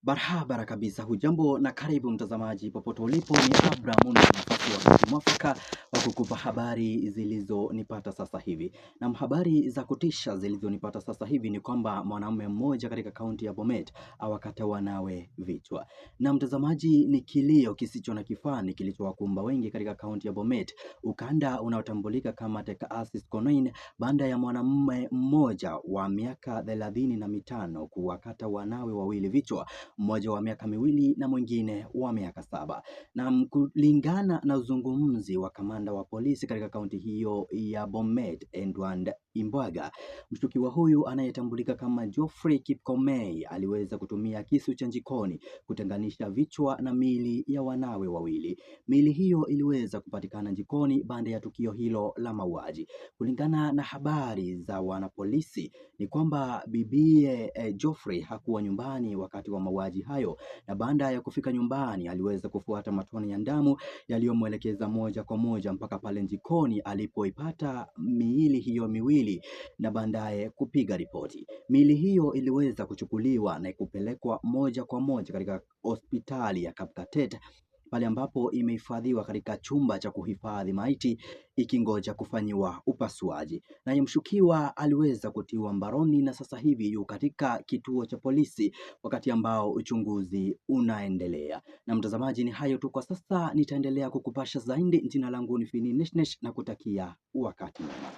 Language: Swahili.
Barabara kabisa, hujambo na karibu mtazamaji popote ulipo. Ni Abraham na nafasi wa mwafaka wa kukupa habari zilizonipata sasa hivi. Na habari za kutisha zilizonipata sasa hivi ni kwamba mwanamume mmoja katika kaunti ya Bomet awakata wanawe vichwa. Na mtazamaji, ni kilio kisicho na kifani kilichowakumba wengi katika kaunti ya Bomet, ukanda unaotambulika kama Teka-Asis Konoin, baada ya mwanamume mmoja wa miaka 35 kuwakata wanawe wawili vichwa, mmoja wa miaka 2 na mwingine wa miaka 7. Na kulingana na uzungumzi wa kamanda wa polisi katika kaunti hiyo ya Bomet, Edward Imbwaga, mshtukiwa huyu anayetambulika kama Geoffrey Kipkomei aliweza kutumia kisu cha jikoni kutenganisha vichwa na miili ya wanawe wawili. Miili hiyo iliweza kupatikana jikoni baada ya tukio hilo la mauaji. Kulingana na habari za wanapolisi ni kwamba bibie Geoffrey hakuwa nyumbani wakati wa mauaji hayo, na baada ya kufika nyumbani aliweza kufuata matone ya damu yaliyomwelekeza moja kwa moja mpaka pale jikoni alipoipata miili hiyo miwili na baadaye kupiga ripoti. Miili hiyo iliweza kuchukuliwa na kupelekwa moja kwa moja katika hospitali ya Kapkatet, pale ambapo imehifadhiwa katika chumba cha kuhifadhi maiti ikingoja kufanyiwa upasuaji. Na mshukiwa aliweza kutiwa mbaroni na sasa hivi yu katika kituo cha polisi wakati ambao uchunguzi unaendelea. Na mtazamaji, ni hayo tu kwa sasa, nitaendelea kukupasha zaidi. Jina langu ni Fini Neshnesh na kutakia wakati mwema.